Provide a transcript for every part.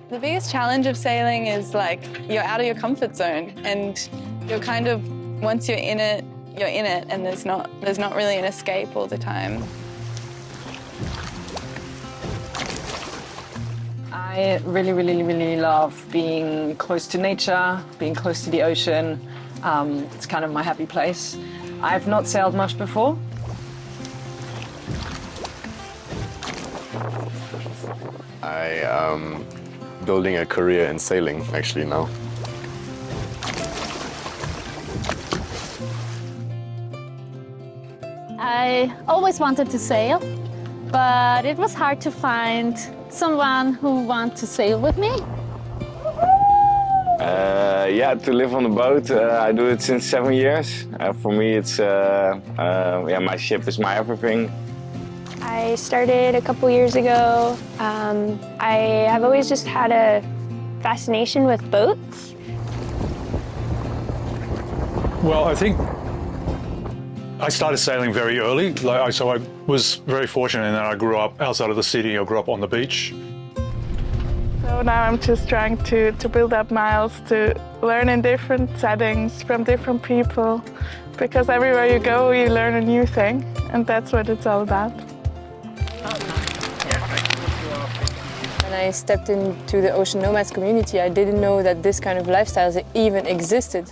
The biggest challenge of sailing is like you're out of your comfort zone and you're kind of, once you're in it, and there's not really an escape all the time. I really love being close to nature, being close to the ocean. It's kind of my happy place. I've not sailed much before. I am building a career in sailing actually now. I always wanted to sail, but it was hard to find someone who wants to sail with me. Yeah, to live on the boat, I do it since 7 years. For me, it's yeah, my ship is my everything. I started a couple years ago. I have always just had a fascination with boats. Well, I think I started sailing very early, so I was very fortunate in that I grew up outside of the city. I grew up on the beach. So now I'm just trying to build up miles, to learn in different settings from different people, because everywhere you go you learn a new thing, and that's what it's all about. When I stepped into the Ocean Nomads community, I didn't know that this kind of lifestyle even existed.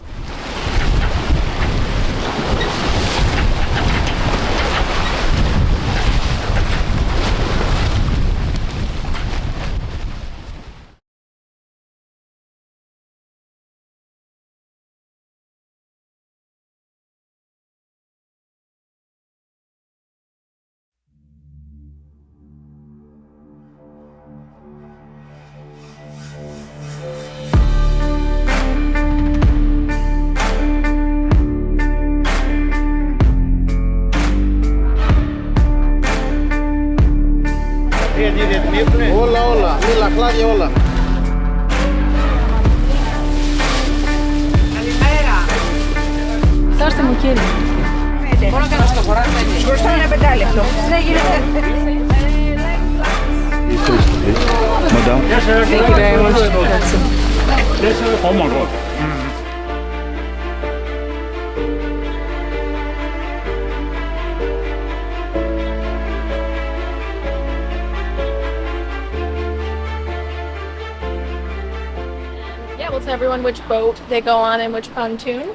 Hola, mila Claudia, hola. Δώστε μου κύριε. Μόνο και να στο χωράς έτσι. Μπροστά ένα πεντάλεπτο. Ναι, γίνεται. Madame. Thank you very much. Oh my God. Yeah, we'll tell everyone which boat they go on and which pontoon.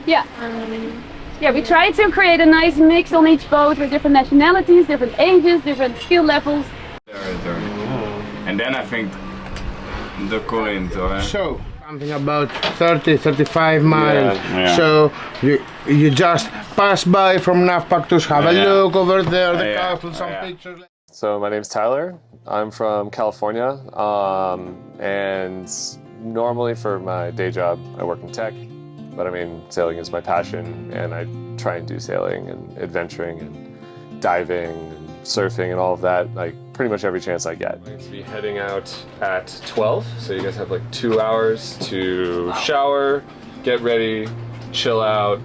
Yeah. Yeah, we try to create a nice mix on each boat with different nationalities, different ages, different skill levels. And then I think the Corinth, or So, something about 30-35 miles. Yeah. So, you just pass by from Navpac to have a look over there, the castle, some pictures. So my name's Tyler. I'm from California, and normally for my day job I work in tech, but I mean sailing is my passion, and I try and do sailing and adventuring and diving and surfing and all of that, like pretty much every chance I get. I'm going to be heading out at 12, so you guys have like 2 hours to shower, get ready, chill out.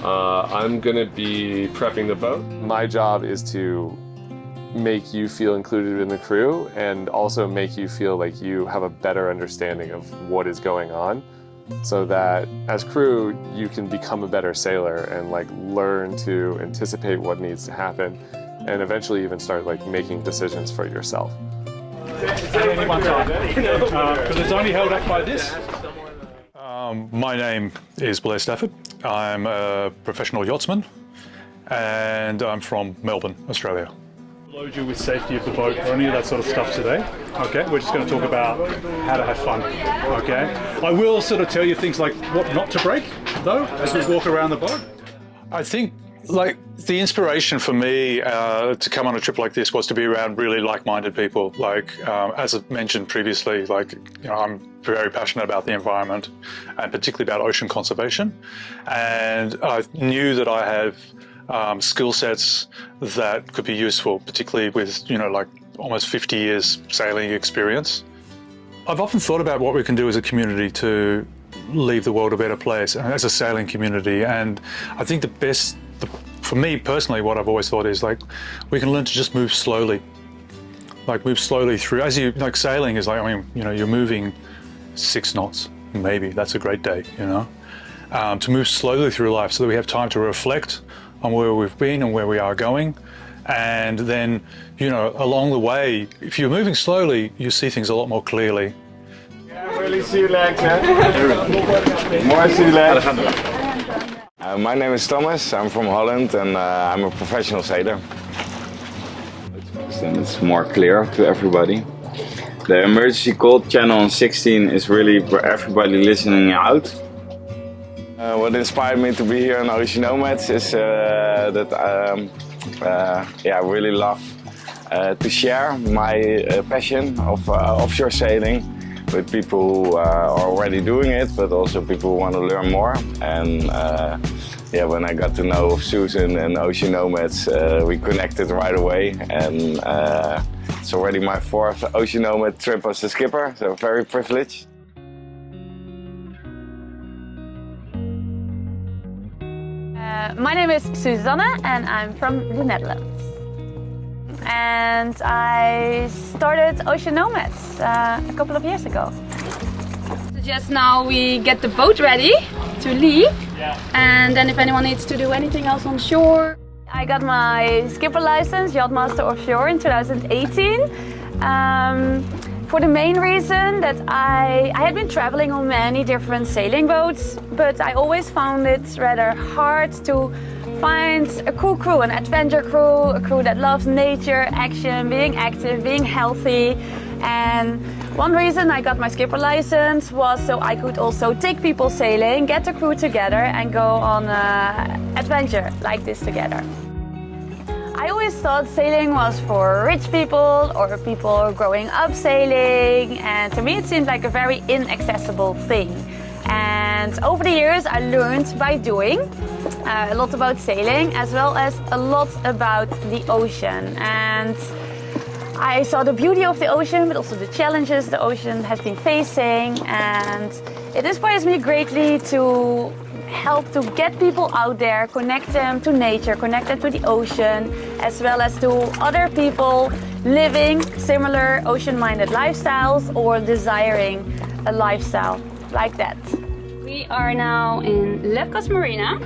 I'm gonna be prepping the boat. My job is to make you feel included in the crew and also make you feel like you have a better understanding of what is going on, so that as crew you can become a better sailor and like learn to anticipate what needs to happen and eventually even start like making decisions for yourself. Because it's only held up by this. My name is Blair Stafford. I'm a professional yachtsman and I'm from Melbourne, Australia. Load you with safety of the boat or any of that sort of stuff today. Okay, we're just going to talk about how to have fun. Okay, I will sort of tell you things like what not to break though as we walk around the boat. I think like the inspiration for me to come on a trip like this was to be around really like-minded people. Like as I mentioned previously, like I'm very passionate about the environment and particularly about ocean conservation, and I knew that I have skill sets that could be useful, particularly with like almost 50 years sailing experience. I've often thought about what we can do as a community to leave the world a better place as a sailing community, and I think for me personally, what I've always thought is like we can learn to just move slowly. like move slowly through. As you, like sailing is like, I mean, you know, you're moving 6 knots, maybe, that's a great day, you know. To move slowly through life so that we have time to reflect on where we've been and where we are going. And then, you know, along the way, if you're moving slowly, you see things a lot more clearly. Yeah, really sea legs, huh? More sea legs. My name is Thomas, I'm from Holland and I'm a professional sailor. And it's more clear to everybody. The emergency call channel on 16 is really for everybody listening out. What inspired me to be here on Ocean Nomads is that I really love to share my passion of offshore sailing with people who are already doing it, but also people who want to learn more. And when I got to know Suzanne and Ocean Nomads, we connected right away. And it's already my 4th Ocean Nomad trip as a skipper, so very privileged. My name is Suzanne and I'm from the Netherlands. And I started Ocean Nomads a couple of years ago. So just now we get the boat ready to leave. And then if anyone needs to do anything else on shore. I got my skipper license, Yachtmaster Offshore, in 2018. For the main reason that I had been traveling on many different sailing boats, but I always found it rather hard to find a cool crew, an adventure crew, a crew that loves nature, action, being active, being healthy. And one reason I got my skipper license was so I could also take people sailing, get the crew together and go on an adventure like this together. I always thought sailing was for rich people or people growing up sailing, and to me it seemed like a very inaccessible thing. And over the years I learned by doing a lot about sailing as well as a lot about the ocean. And I saw the beauty of the ocean, but also the challenges the ocean has been facing, and it inspires me greatly to help to get people out there, connect them to nature, connect them to the ocean, as well as to other people living similar ocean-minded lifestyles or desiring a lifestyle like that. We are now in Lefkos Marina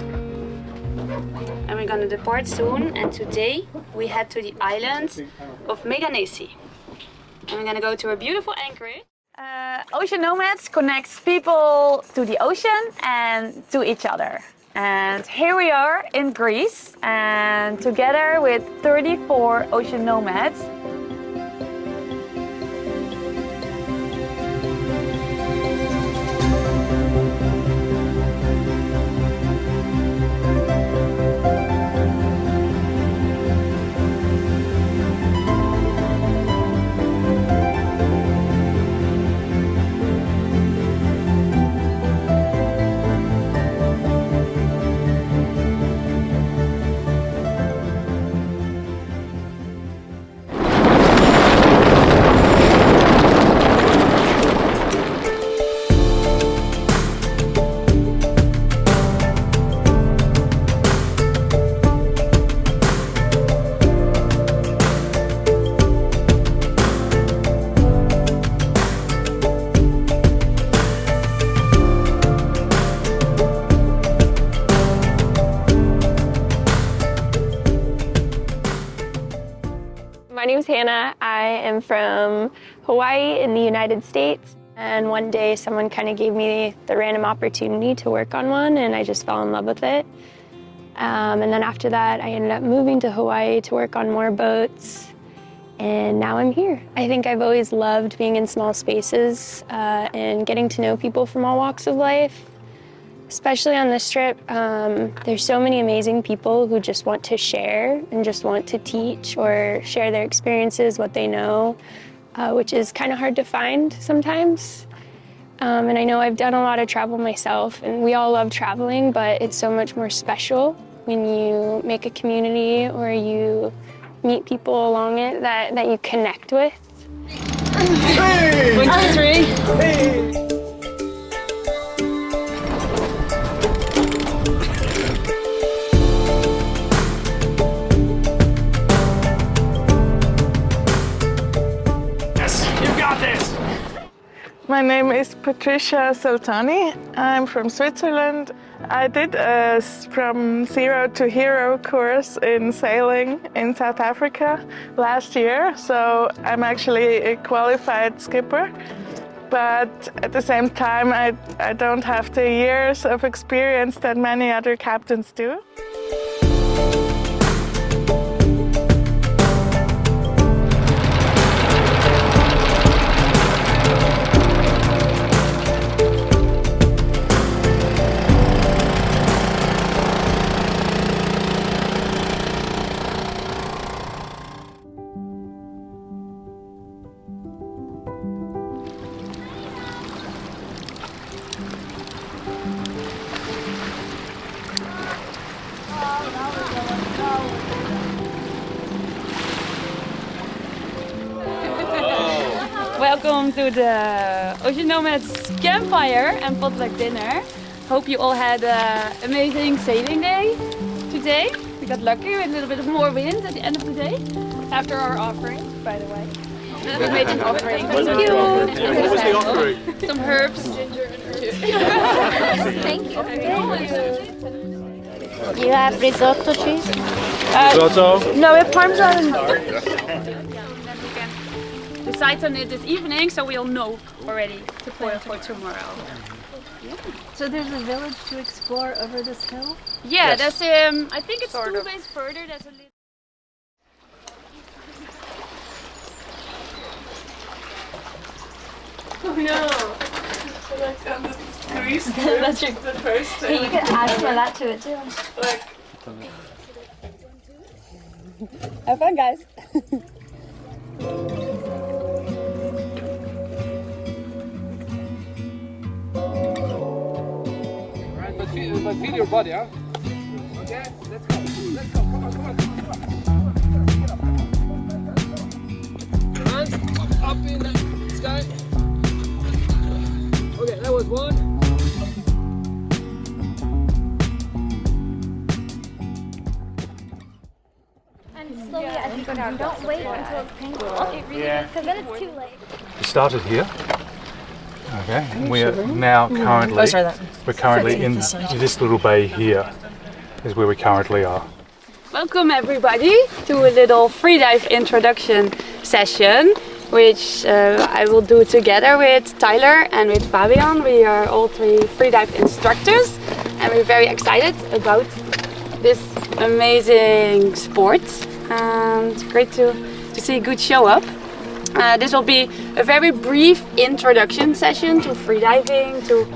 and we're gonna depart soon, and today we head to the island of Meganesi. And we're gonna go to a beautiful anchorage. Ocean Nomads connects people to the ocean and to each other. And here we are in Greece, and together with 34 Ocean Nomads. My name's Hannah. I am from Hawaii in the United States. And one day someone kind of gave me the random opportunity to work on one, and I just fell in love with it. And then after that, I ended up moving to Hawaii to work on more boats. And now I'm here. I think I've always loved being in small spaces and getting to know people from all walks of life. Especially on this trip, there's so many amazing people who just want to share and just want to teach or share their experiences, what they know, which is kind of hard to find sometimes. And I know I've done a lot of travel myself, and we all love traveling, but it's so much more special when you make a community or you meet people along it that you connect with. Hey! 1, 2, 3. Hey! got this! My name is Patricia Soltani. I'm from Switzerland. I did a From Zero to Hero course in sailing in South Africa last year, so I'm actually a qualified skipper. But at the same time, I don't have the years of experience that many other captains do. Welcome to the Ocean Nomads campfire and potluck dinner. Hope you all had an amazing sailing day today. We got lucky with a little bit of more wind at the end of the day. After our offering, by the way. We made an offering. Thank you. What was the offering? Some herbs, ginger and herbs. Thank you. You have risotto cheese? Risotto? No, we have Parmesan. Decide on it this evening, so we'll know already to boil for tomorrow. Yeah. So there's a village to explore over this hill? Yeah, Yes. that's I think it's Sort two of. days further. There's a little. Oh no! Like on the Greece That's your... the first Hey, you can add some of that to it too. like Have fun, guys. But feel your body, huh? Okay, let's go. Let's go. Come on, come on, come on. Hands up in the sky. Okay, that was one. And slowly as you go down, don't wait until it's painful. It really is, because then it's too late. We started here. Okay, we are now currently in this little bay here is where we currently are. Welcome everybody to a little freedive introduction session, which I will do together with Tyler and with Fabian. We are all three freedive instructors, and we're very excited about this amazing sport. And great to see a good show up. This will be a very brief introduction session to freediving. To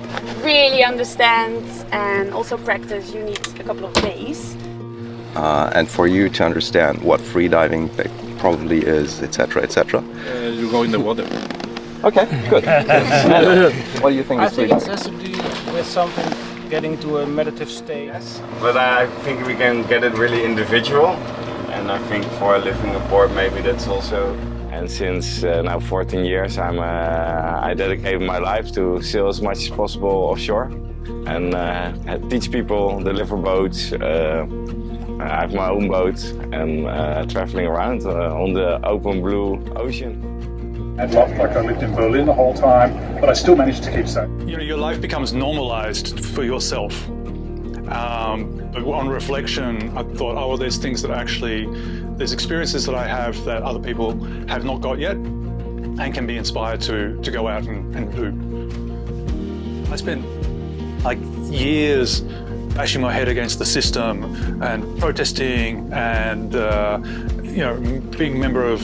really understand and also practice, you need a couple of days. And for you to understand what freediving probably is, etc., etc. You go in the water. Okay, good. What do you think I is think it freediving? has to do with something getting to a meditative state. But I think we can get it really individual, and I think for living aboard maybe that's also. And since now 14 years, I dedicated my life to sail as much as possible offshore and teach people, deliver boats. I have my own boat and traveling around on the open blue ocean. I'd love, like I lived in Berlin the whole time, but I still managed to keep safe. You know, your life becomes normalized for yourself. But on reflection, I thought, oh, well, there's things that there's experiences that I have that other people have not got yet and can be inspired to go out and do. I spent like years bashing my head against the system and protesting and, being a member of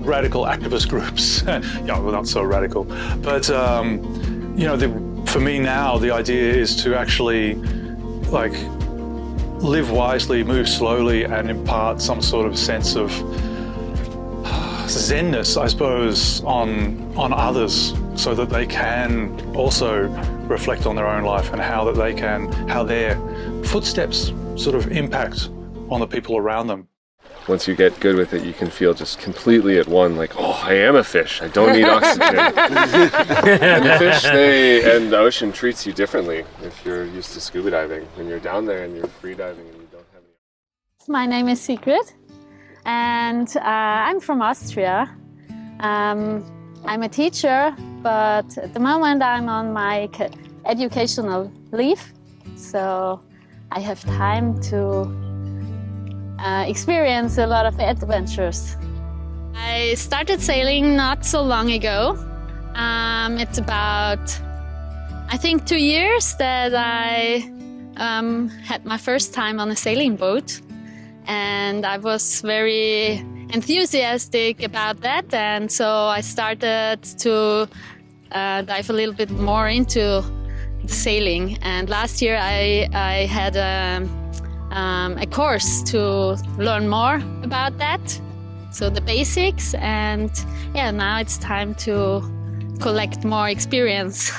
radical activist groups. Yeah, well, not so radical. But, for me now, the idea is to actually live wisely, move slowly, and impart some sort of sense of zenness, I suppose, on others, so that they can also reflect on their own life and how their footsteps sort of impact on the people around them. Once you get good with it, you can feel just completely at one, like, oh, I am a fish. I don't need oxygen. And the fish, and the ocean treats you differently if you're used to scuba diving. When you're down there and you're free diving and you don't have any. My name is Sigrid, and I'm from Austria. I'm a teacher, but at the moment I'm on my educational leave, so I have time to experience a lot of adventures. I started sailing not so long ago. It's about, I think, 2 years that I had my first time on a sailing boat, and I was very enthusiastic about that, and so I started to dive a little bit more into the sailing. And last year I had a course to learn more about that, so the basics, and yeah, now it's time to collect more experience.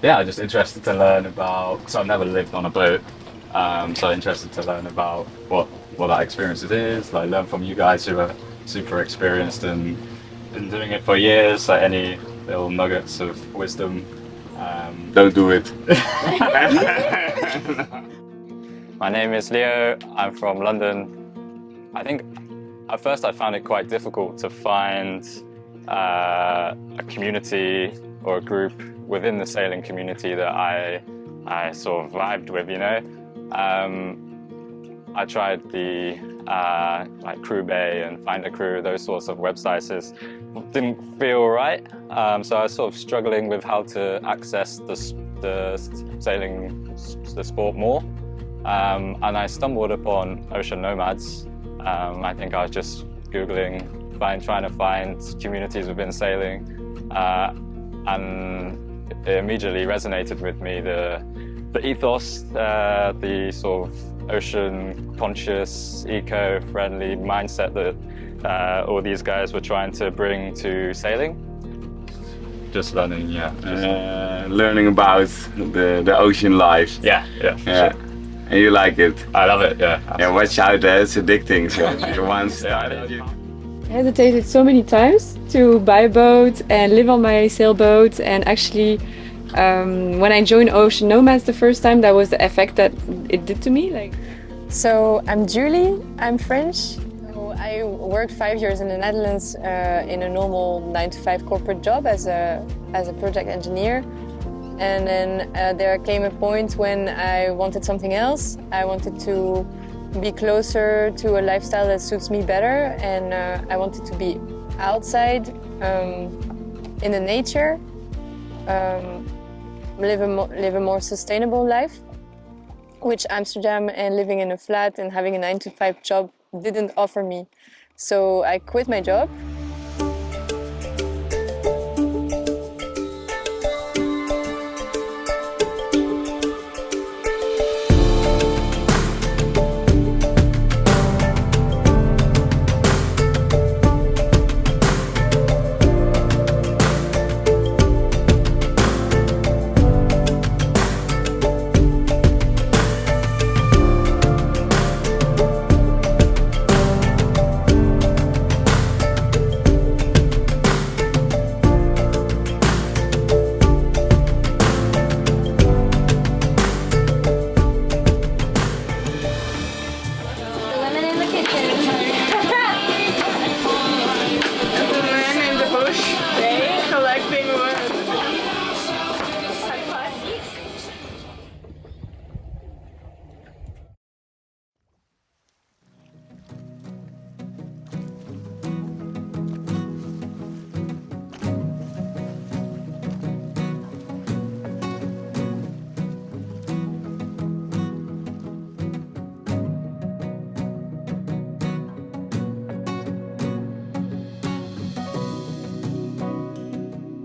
Yeah, just interested to learn about, so I've never lived on a boat, so interested to learn about what that experience is, like learn from you guys who are super experienced and been doing it for years, like any little nuggets of wisdom. Don't do it. My name is Leo, I'm from London. I think at first I found it quite difficult to find a community or a group within the sailing community that I sort of vibed with, you know. I tried the like Crew Bay and Find a Crew, those sorts of websites. It didn't feel right, so I was sort of struggling with how to access the sailing, the sport more. And I stumbled upon Ocean Nomads. I think I was just Googling, trying to find communities within sailing, and it immediately resonated with me, the ethos, the sort of ocean-conscious, eco-friendly mindset that all these guys were trying to bring to sailing. Just learning, yeah. Learning about the ocean life. Yeah. Sure. And you like it? I love it, yeah. Absolutely. Yeah, watch out, it's addicting. So once. I hesitated so many times to buy a boat and live on my sailboat, and actually when I joined Ocean Nomads the first time, that was the effect that it did to me. So I'm Julie, I'm French. So I worked 5 years in the Netherlands in a normal 9-to-5 corporate job as a project engineer. And then there came a point when I wanted something else. I wanted to be closer to a lifestyle that suits me better, and I wanted to be outside in the nature, live a more sustainable life, which Amsterdam and living in a flat and having a 9-to-5 job didn't offer me. So I quit my job.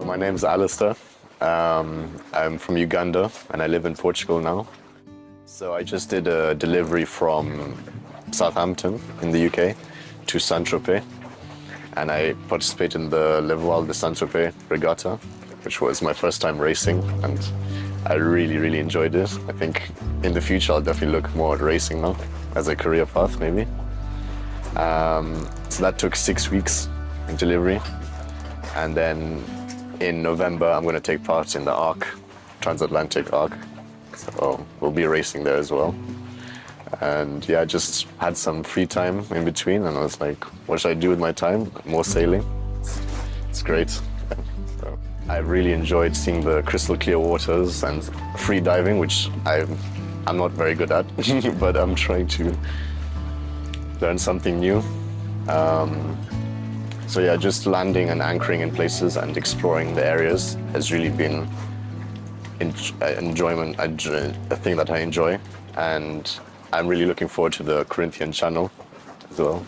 My name is Alistair. I'm from Uganda and I live in Portugal now. So I just did a delivery from Southampton in the UK to Saint-Tropez, and I participated in the Le Voile de Saint-Tropez regatta, which was my first time racing, and I really enjoyed it. I think in the future I'll definitely look more at racing now as a career path maybe. So that took 6 weeks in delivery, and then in November I'm going to take part in the ARC, transatlantic ARC, so we'll be racing there as well. And yeah, I just had some free time in between and I was like, what should I do with my time? More sailing. It's it's great. So I really enjoyed seeing the crystal clear waters and free diving, which I'm not very good at, but I'm trying to learn something new. So yeah, just landing and anchoring in places and exploring the areas has really been a thing that I enjoy, and I'm really looking forward to the Corinthian Channel as well.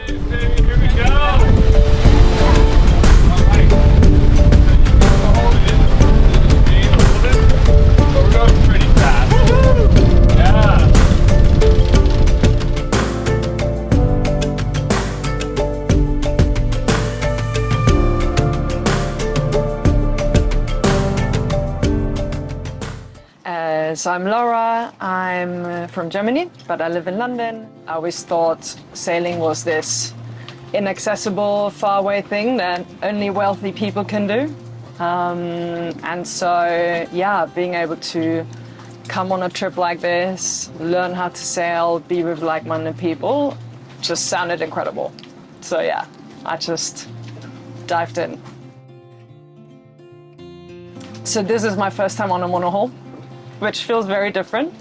Here we go! We're going pretty fast. Yeah. So I'm Laura, I'm from Germany, but I live in London. I always thought sailing was this inaccessible, faraway thing that only wealthy people can do. And so, yeah, being able to come on a trip like this, learn how to sail, be with like-minded people, just sounded incredible. So yeah, I just dived in. So this is my first time on a monohull, which feels very different.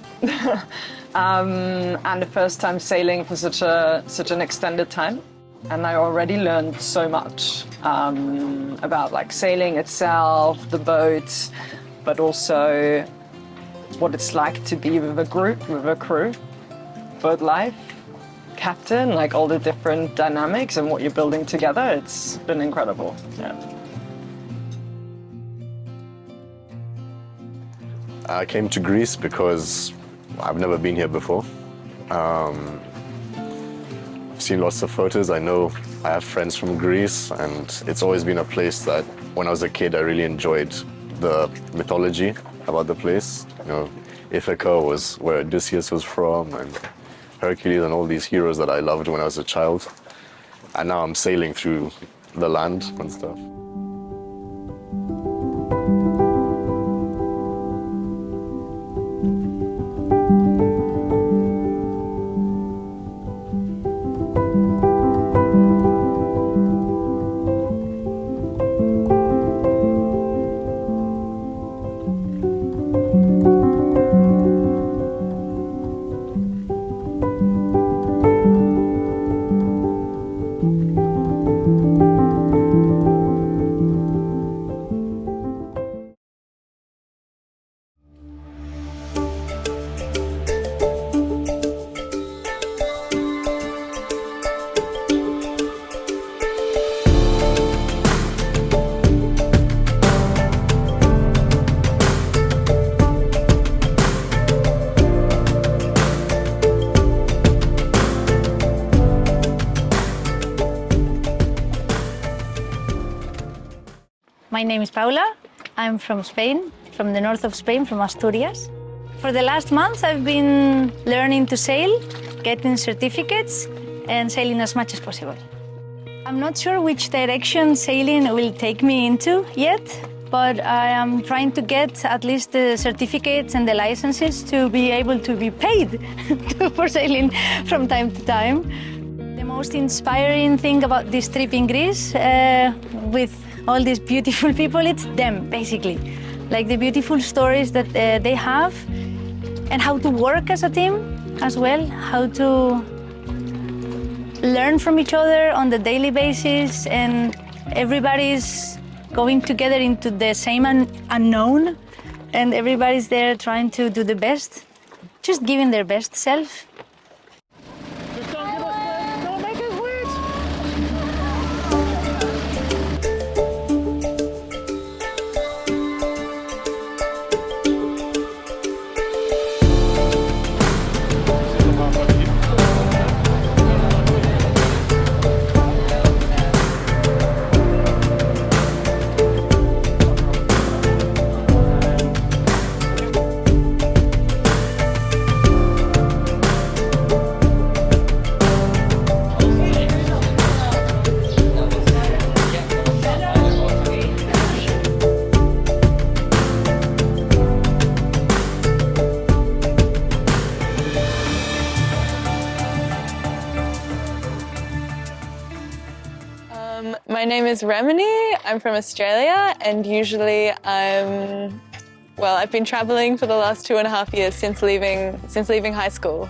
And the first time sailing for such an extended time. And I already learned so much about like sailing itself, the boat, but also what it's like to be with a group, with a crew, boat life, captain, like all the different dynamics and what you're building together. It's been incredible. Yeah. I came to Greece because I've never been here before. I've seen lots of photos. I know I have friends from Greece, and it's always been a place that when I was a kid I really enjoyed the mythology about the place. You know, Ithaca was where Odysseus was from, and Hercules and all these heroes that I loved when I was a child. And now I'm sailing through the land and stuff. My name is Paula. I'm from Spain, from the north of Spain, from Asturias. For the last month, I've been learning to sail, getting certificates, and sailing as much as possible. I'm not sure which direction sailing will take me into yet, but I am trying to get at least the certificates and the licenses to be able to be paid for sailing from time to time. The most inspiring thing about this trip in Greece, with all these beautiful people, it's them, basically. Like the beautiful stories that they have, and how to work as a team as well, how to learn from each other on the daily basis, and everybody's going together into the same unknown, and everybody's there trying to do the best, just giving their best self. My name is Remini. I'm from Australia, and usually I've been traveling for the last 2.5 years since leaving high school.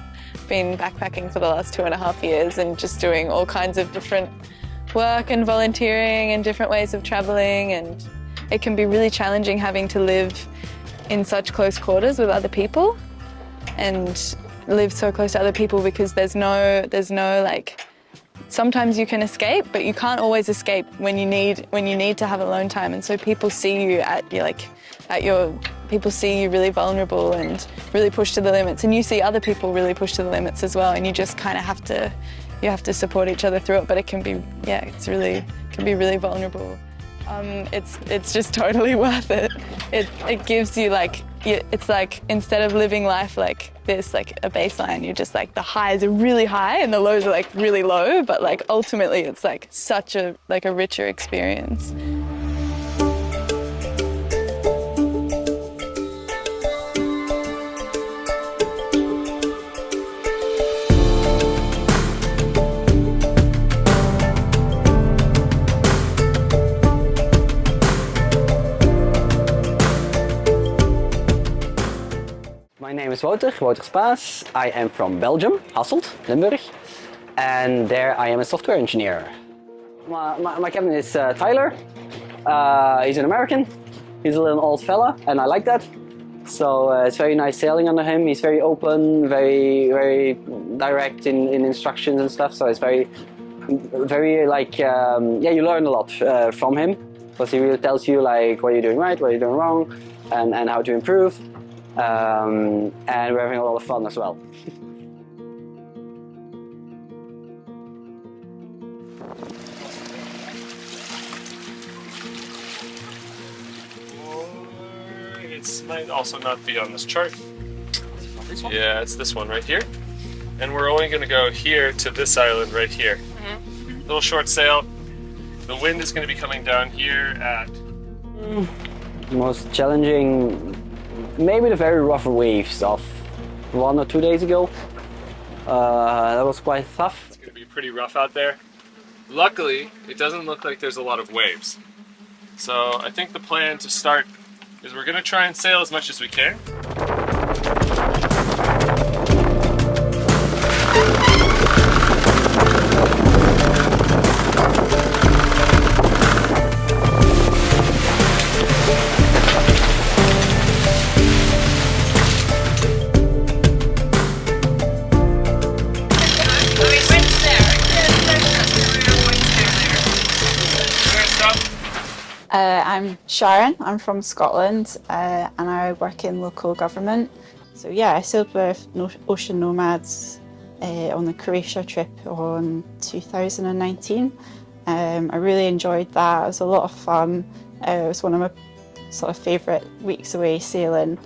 Been backpacking for the last 2.5 years and just doing all kinds of different work and volunteering and different ways of traveling, and it can be really challenging having to live in such close quarters with other people and live so close to other people because there's no like, sometimes you can escape, but you can't always escape when you need to have alone time. And so people see you people see you really vulnerable and really pushed to the limits, and you see other people really pushed to the limits as well, and you just kind of have to support each other through it. But it can be really vulnerable. It's just totally worth it. It gives you it's like, instead of living life like this, like a baseline, you're just like, the highs are really high and the lows are like really low, but like ultimately it's like such a richer experience. My name is Wouter Spaas. I am from Belgium, Hasselt, Limburg, and there I am a software engineer. My captain is Tyler. He's an American. He's a little old fella, and I like that. So it's very nice sailing under him. He's very open, very direct in instructions and stuff. So it's very like, you learn a lot from him, because he really tells you like what you're doing right, what you're doing wrong, and how to improve. And we're having a lot of fun as well. It might also not be on this chart. Yeah, it's this one right here. And we're only going to go here to this island right here. Little short sail. The wind is going to be coming down here at... Most challenging, maybe the very rough waves of 1 or 2 days ago. That was quite tough. It's going to be pretty rough out there. Luckily, it doesn't look like there's a lot of waves. So I think the plan to start is we're going to try and sail as much as we can. I'm Sharon, I'm from Scotland, and I work in local government. So yeah, I sailed with Ocean Nomads on the Croatia trip on 2019. I really enjoyed that. It was a lot of fun. It was one of my sort of favourite weeks away sailing.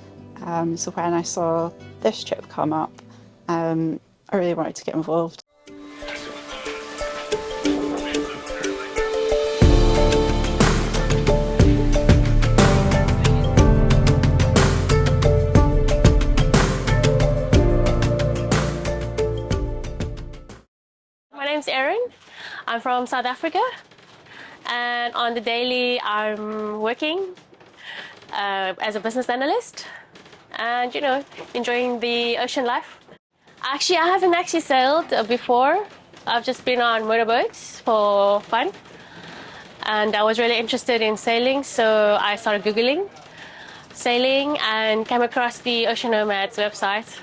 So when I saw this trip come up, I really wanted to get involved. My name's Erin. I'm from South Africa, and on the daily I'm working as a business analyst and, you know, enjoying the ocean life. Actually, I haven't actually sailed before. I've just been on motorboats for fun, and I was really interested in sailing, so I started Googling sailing and came across the Ocean Nomads website.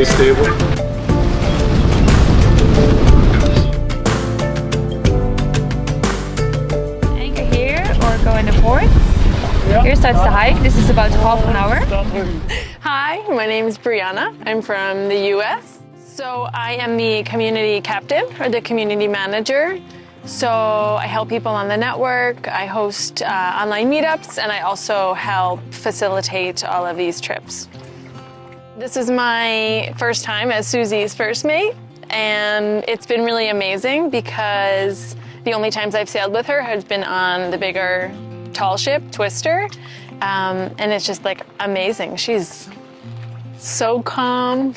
stay stable. Anchor here or go in the port. Here starts the hike. This is about half an hour. Hi, my name is Brianna. I'm from the US. So I am the community captain or the community manager. So I help people on the network, I host online meetups, and I also help facilitate all of these trips. This is my first time as Susie's first mate, and it's been really amazing because the only times I've sailed with her has been on the bigger tall ship, Twister, and it's just like amazing. She's so calm,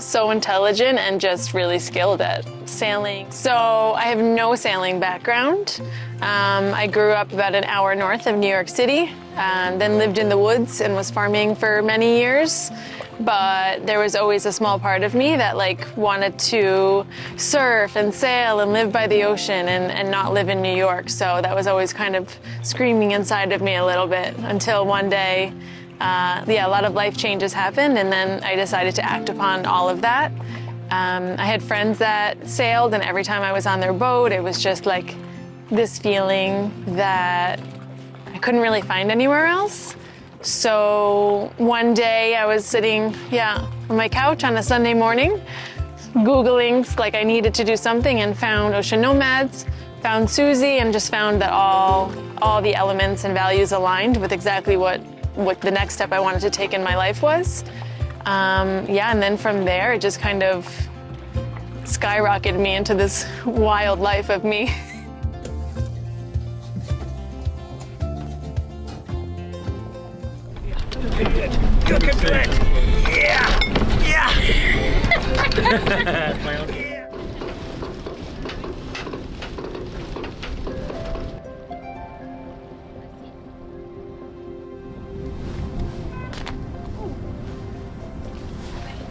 so intelligent, and just really skilled at sailing. So I have no sailing background. I grew up about an hour north of New York City, then lived in the woods and was farming for many years. But there was always a small part of me that wanted to surf and sail and live by the ocean and not live in New York. So that was always kind of screaming inside of me a little bit until one day, a lot of life changes happened, and then I decided to act upon all of that. I had friends that sailed, and every time I was on their boat, it was just like this feeling that I couldn't really find anywhere else. So one day I was sitting, on my couch on a Sunday morning, Googling, I needed to do something, and found Ocean Nomads, found Susie, and just found that all the elements and values aligned with exactly what the next step I wanted to take in my life was. And then from there, it just kind of skyrocketed me into this wild life of me. Good, good. Yeah! Yeah!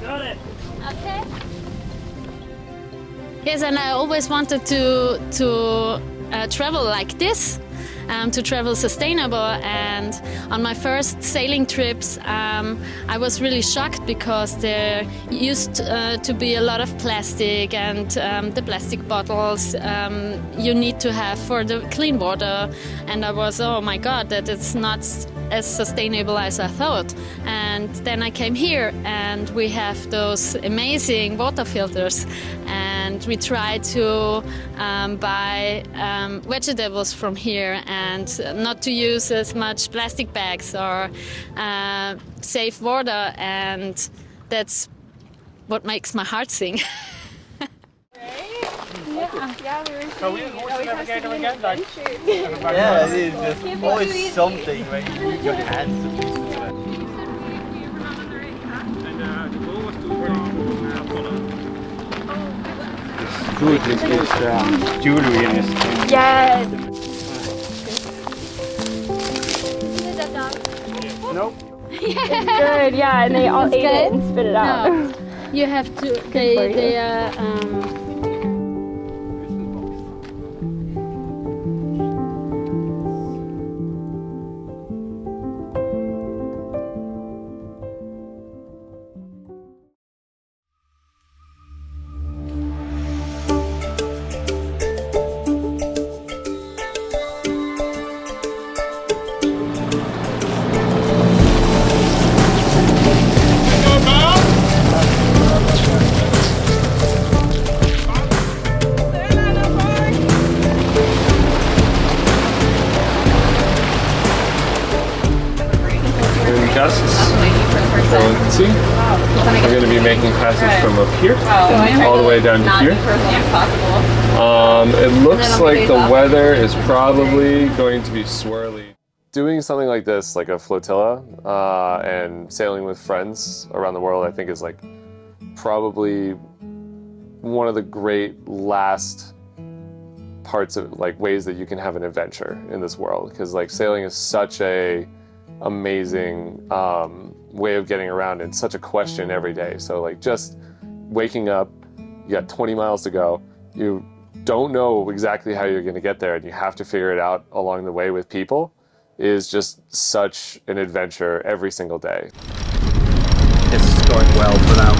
Got it! Okay. Yes, and I always wanted to travel like this. To travel sustainable, and on my first sailing trips I was really shocked because there used to be a lot of plastic, and the plastic bottles you need to have for the clean water, and I was, oh my god, that it's not as sustainable as I thought. And then I came here and we have those amazing water filters, and we try to buy vegetables from here and not to use as much plastic bags, or save water, and that's what makes my heart sing. Are we navigator again? Yeah, it is just always something where you use your hands to do something. Good, this is jewelry in it. Yes. Nope. It's good, yeah, and they all ate it and spit it out. No. You have to, they are, gusts. So let's see. We're going to be making passage from up here all the way down to here. It looks like the weather is probably going to be swirly. Doing something like this, like a flotilla, and sailing with friends around the world, I think is probably one of the great last parts of ways that you can have an adventure in this world, because sailing is such a amazing way of getting around, and such a question every day. So just waking up, you got 20 miles to go, you don't know exactly how you're going to get there, and you have to figure it out along the way with people, is just such an adventure every single day. this is going well for now.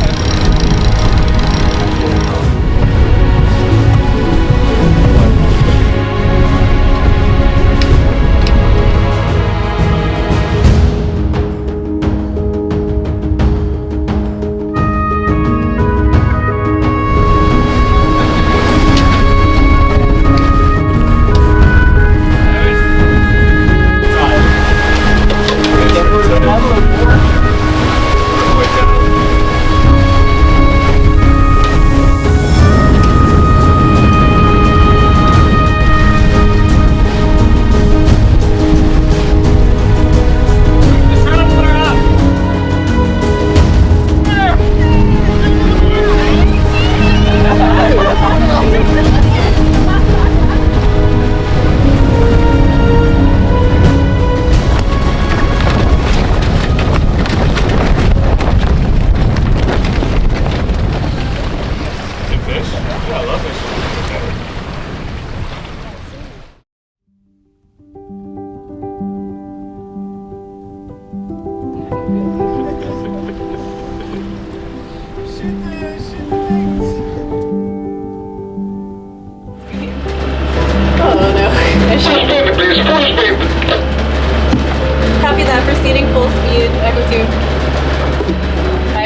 Copy that, proceeding full speed, Echo 2.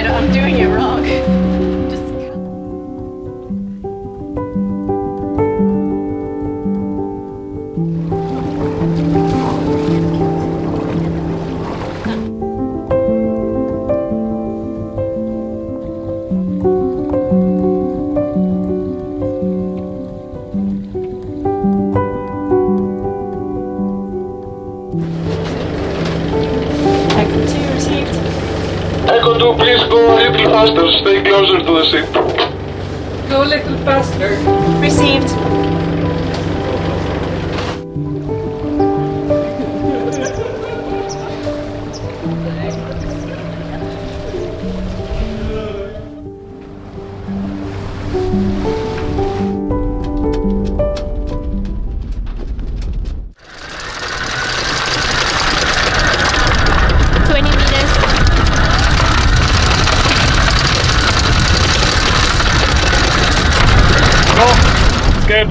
I'm doing it wrong. Echo 2, please go a little faster. Stay closer to the ship. Go a little faster. Received. Good.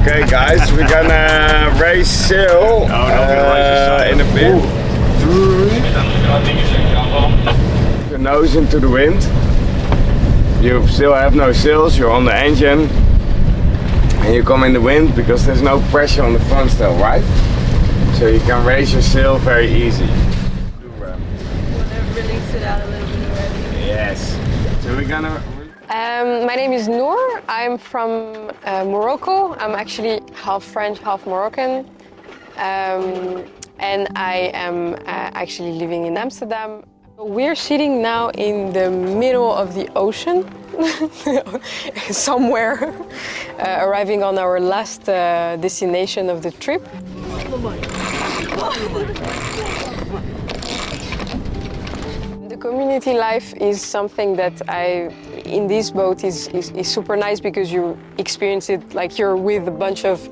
Okay guys, we're gonna raise sail in a bit. Your nose into the wind. You still have no sails, you're on the engine. And you come in the wind because there's no pressure on the front still, right? So you can raise your sail very easy. Release it out a little bit already. Yes. So we're gonna... My name is Noor. I'm from Morocco. I'm actually half French, half Moroccan. And I am actually living in Amsterdam. We're sitting now in the middle of the ocean, somewhere, arriving on our last destination of the trip. The community life is something that in this boat is super nice because you experience it like you're with a bunch of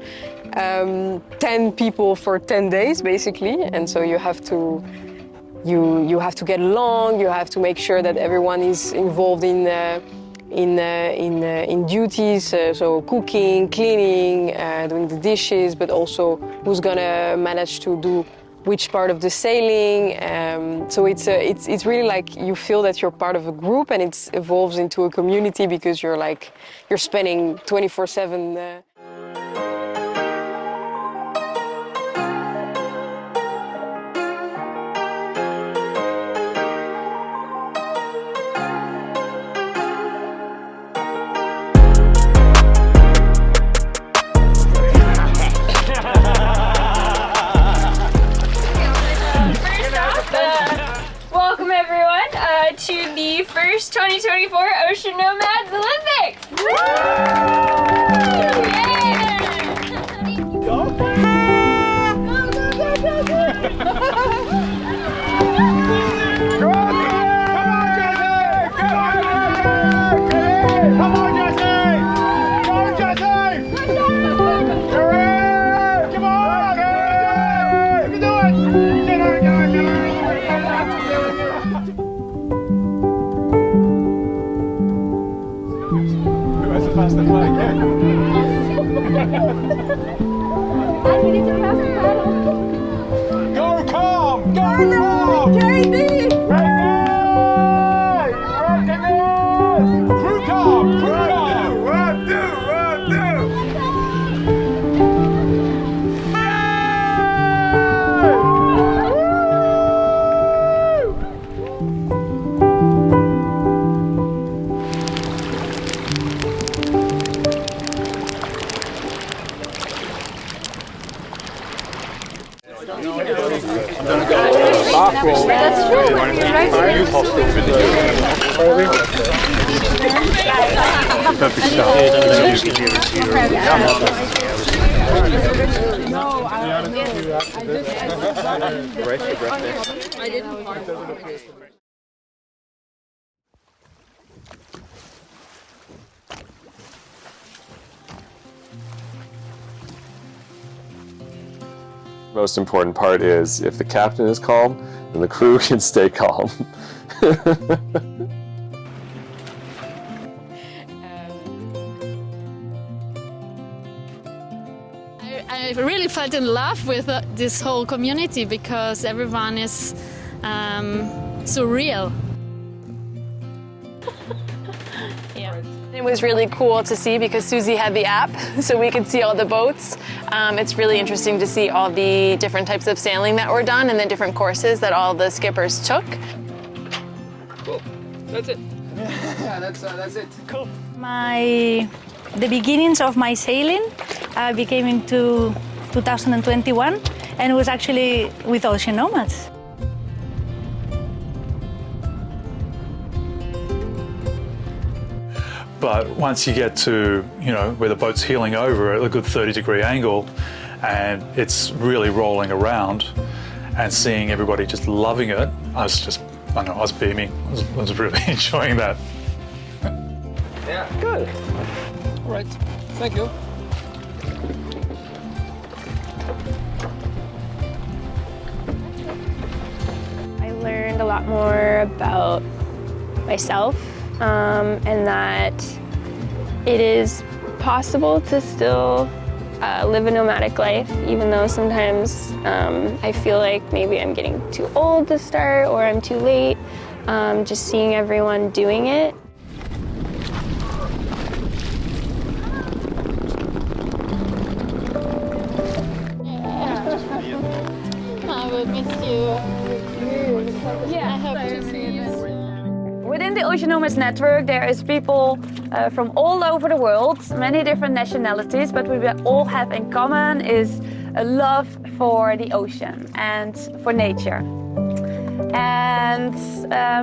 10 people for 10 days basically, and so you have to get along. You have to make sure that everyone is involved in duties, so cooking, cleaning, doing the dishes, but also who's gonna manage to do which part of the sailing. So it's really like you feel that you're part of a group, and it evolves into a community because you're spending 24/7. Welcome everyone to the first 2024 Ocean Nomads Olympics! Go calm! Go calm! JD! Crew calm! Crew calm! One, two! That's true. Perfect stuff. Most important part is if the captain is calm, then the crew can stay calm. I really felt in love with this whole community because everyone is so real. It was really cool to see because Susie had the app, so we could see all the boats. It's really interesting to see all the different types of sailing that were done and the different courses that all the skippers took. Cool. That's it. Yeah, that's it. Cool. The beginnings of my sailing became into 2021, and it was actually with Ocean Nomads. But once you get to, where the boat's heeling over at a good 30-degree angle and it's really rolling around and seeing everybody just loving it, I was beaming. I was really enjoying that. Yeah. Good. All right. Thank you. I learned a lot more about myself and that it is possible to still live a nomadic life, even though sometimes I feel like maybe I'm getting too old to start or I'm too late. Just seeing everyone doing it. I will miss you. Yeah, I hope to see you soon. Within the Ocean Nomads network, there is people from all over the world, many different nationalities, but what we all have in common is a love for the ocean and for nature. And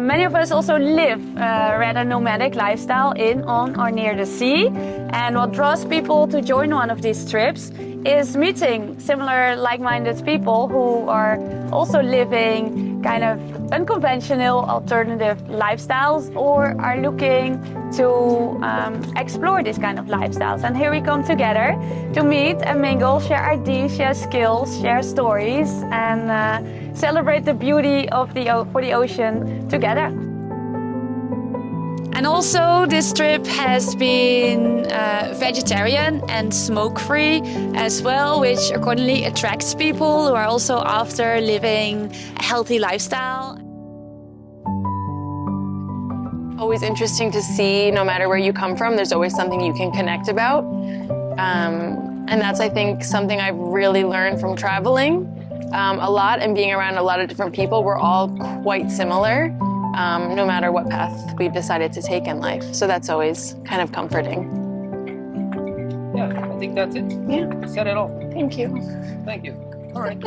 many of us also live a rather nomadic lifestyle in, on, or near the sea. And what draws people to join one of these trips is meeting similar like-minded people who are also living kind of unconventional alternative lifestyles or are looking to explore this kind of lifestyles. And here we come together to meet and mingle, share ideas, share skills, share stories, and celebrate the beauty of for the ocean together. And also this trip has been vegetarian and smoke-free as well, which accordingly attracts people who are also after living a healthy lifestyle. Always interesting to see, no matter where you come from, there's always something you can connect about. And that's, I think, something I've really learned from traveling a lot and being around a lot of different people. We're all quite similar, no matter what path we've decided to take in life. So that's always kind of comforting. Yeah, I think that's it. Yeah. You said it all. Thank you. Thank you. All right.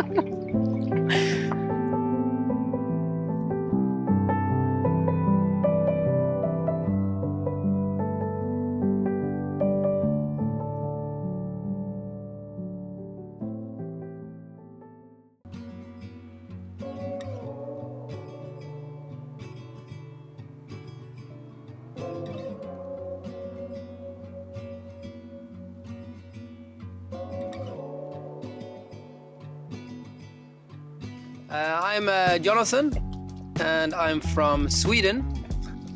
I'm Jonatan, and I'm from Sweden.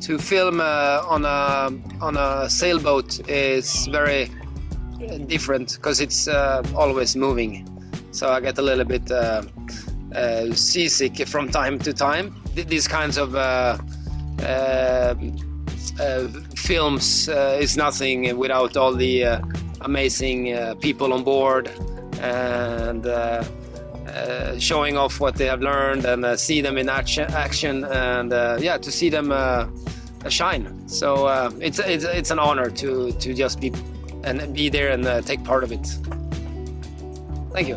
To film on a sailboat is very different because it's always moving. So I get a little bit seasick from time to time. These kinds of films is nothing without all the amazing people on board and showing off what they have learned and see them in action and yeah, to see them shine. So it's an honor to just be there and take part of it. Thank you.